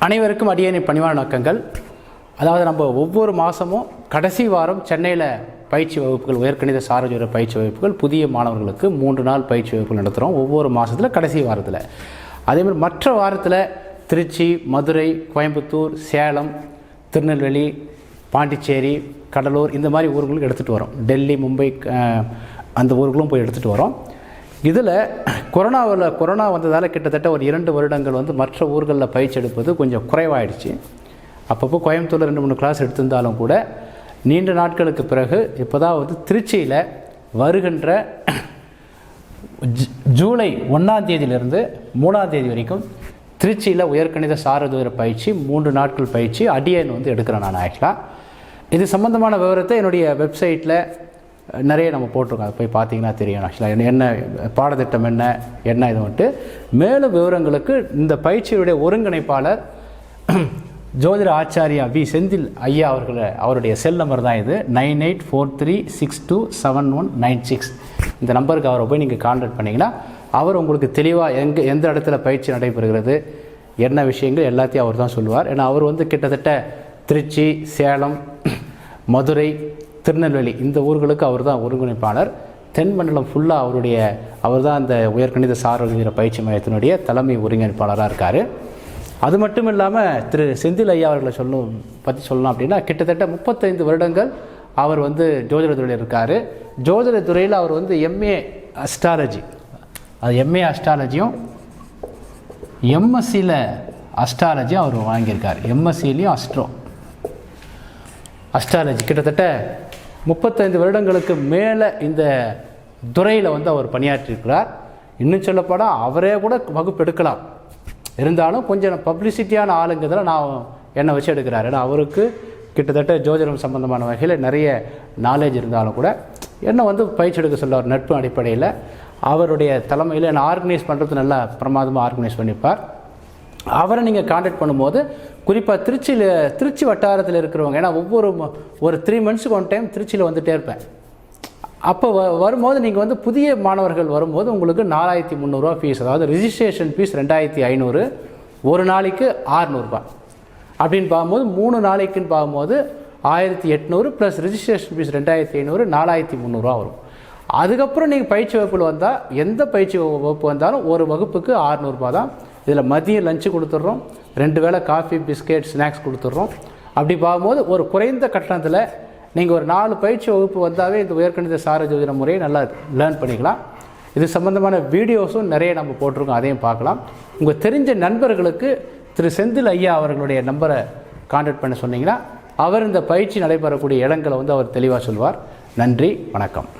அனைவருக்கும் அடியேனின் பணிவான வணக்கங்கள். அதாவது நம்ம ஒவ்வொரு மாதமும் கடைசி வாரம் சென்னையில் பயிற்சி வகுப்புகள், உயர்கணித சாரஜோர பயிற்சி வகுப்புகள் புதிய மாணவர்களுக்கு 3 நாள் பயிற்சி வகுப்புகள் நடத்துகிறோம் ஒவ்வொரு மாதத்தில் கடைசி வாரத்தில். அதேமாதிரி மற்ற வாரத்தில் திருச்சி, மதுரை, கோயம்புத்தூர், சேலம், திருநெல்வேலி, பாண்டிச்சேரி, கடலூர் இந்த மாதிரி ஊர்களுக்கு எடுத்துகிட்டு வரோம். டெல்லி, மும்பை அந்த ஊர்களும் போய் எடுத்துகிட்டு வரோம். இதில் கொரோனா வந்ததால் கிட்டத்தட்ட ஒரு 2 வருடங்கள் மற்ற ஊர்களில் பயிற்சி எடுப்பது கொஞ்சம் குறைவாயிடுச்சு. அப்பப்போ கோயம்புத்தூரில் 2-3 கிளாஸ் எடுத்திருந்தாலும் கூட நீண்ட நாட்களுக்கு பிறகு இப்போ தான் திருச்சியில் வருகின்ற ஜூலை 1ஆம் தேதியிலிருந்து 3ஆம் தேதி வரைக்கும் திருச்சியில் உயர்கணித சாரதூர பயிற்சி 3 நாட்கள் பயிற்சி அடியேன் எடுக்கிறேன் நான். ஆக்சுவலாக இது சம்மந்தமான விவரத்தை என்னுடைய வெப்சைட்டில் நிறைய நம்ம போட்டிருக்கோம். அதை போய் பார்த்தீங்கன்னா தெரியும். ஆக்சுவலாக என்ன பாடத்திட்டம் என்ன இது மேலும் விவரங்களுக்கு இந்த பயிற்சியுடைய ஒருங்கிணைப்பாளர் ஜோதிட ஆச்சாரியா வி செந்தில் ஐயா அவருடைய செல் நம்பர் தான் இது. 9843627196. இந்த நம்பருக்கு அவரை போய் நீங்கள் கான்டாக்ட் பண்ணிங்கன்னா அவர் உங்களுக்கு தெளிவாக எந்த இடத்துல பயிற்சி நடைபெறுகிறது, என்ன விஷயங்கள் எல்லாத்தையும் அவர் தான் சொல்லுவார். ஏன்னா அவர் கிட்டத்தட்ட திருச்சி, சேலம், மதுரை, திருநெல்வேலி இந்த ஊர்களுக்கு அவர் தான் ஒருங்கிணைப்பாளர். தென்மண்டலம் ஃபுல்லாக அவர் தான் அந்த உயர்கணித சாரதூர பயிற்சி மையத்தினுடைய தலைமை ஒருங்கிணைப்பாளராக இருக்கார். அது மட்டும் இல்லாமல் திரு செந்தில் ஐயா அவர்களை பற்றி சொல்லலாம் அப்படின்னா கிட்டத்தட்ட 35 வருடங்கள் அவர் ஜோதிட துறையில் இருக்கார். ஜோதிட துறையில் அவர் எம்ஏ அஸ்ட்ராலஜி, அது எம்ஏ அஸ்ட்ராலஜியும் எம்எஸ்சியில் அஸ்ட்ராலஜியும் அவர் வாங்கியிருக்கார். எம்எஸ்சிலையும் அஸ்ட்ராலஜி கிட்டத்தட்ட 35 வருடங்களுக்கு மேலே இந்த துறையில் அவர் பணியாற்றியிருக்கிறார். இன்னும் சொல்லப்போனால் அவரே கூட வகுப்பு எடுக்கலாம், இருந்தாலும் கொஞ்சம் பப்ளிசிட்டியான ஆளுங்கிறதுல என்னை வச்சு எடுக்கிறார். ஏன்னா அவருக்கு கிட்டத்தட்ட ஜோதிடம் சம்பந்தமான வகையில் நிறைய நாலேஜ் இருந்தாலும் கூட என்னை பயிற்சி எடுக்க சொல்ல ஒரு நட்பு அடிப்படையில் அவருடைய தலைமையில் என்னை ஆர்கனைஸ் பண்ணுறது நல்லா பிரமாதமாக ஆர்கனைஸ் பண்ணிப்பார். அவரை நீங்கள் கான்டாக்ட் பண்ணும்போது குறிப்பாக திருச்சி வட்டாரத்தில் இருக்கிறவங்க, ஏன்னா ஒரு 3 மந்த்ஸுக்கு 1 டைம் திருச்சியில் வந்துகிட்டே இருப்பேன். அப்போ வரும்போது நீங்கள் புதிய மாணவர்கள் வரும்போது உங்களுக்கு 4300 ஃபீஸ், அதாவது ரிஜிஸ்ட்ரேஷன் ஃபீஸ் 2500, ஒரு நாளைக்கு 600 ரூபாய் அப்படின்னு பார்க்கும்போது 3 நாளைக்குன்னு பார்க்கும்போது 1800 ப்ளஸ் ரிஜிஸ்ட்ரேஷன் ஃபீஸ் 2500, 4300 வரும். அதுக்கப்புறம் நீங்கள் பயிற்சி வகுப்பில் வந்தால் எந்த பயிற்சி வகுப்பு வந்தாலும் ஒரு வகுப்புக்கு 600 ரூபாய் தான். இதில் மதியம் லஞ்சு கொடுத்துட்றோம், 2 வேளை காஃபி, பிஸ்கெட், ஸ்நாக்ஸ் கொடுத்துட்றோம். அப்படி பார்க்கும்போது ஒரு குறைந்த கட்டணத்தில் நீங்கள் ஒரு 4 பயிற்சி வகுப்பு வந்தாவே இந்த உயர்கணித சாரஜோதிட முறையை நல்லா லேர்ன் பண்ணிக்கலாம். இது சம்மந்தமான வீடியோஸும் நிறைய நம்ம போட்டிருக்கோம், அதையும் பார்க்கலாம். உங்கள் தெரிஞ்ச நண்பர்களுக்கு திரு செந்தில் ஐயா அவர்களுடைய நம்பரை கான்டாக்ட் பண்ண சொன்னீங்கன்னா அவர் இந்த பயிற்சி நடைபெறக்கூடிய இடங்களை அவர் தெளிவாக சொல்வார். நன்றி, வணக்கம்.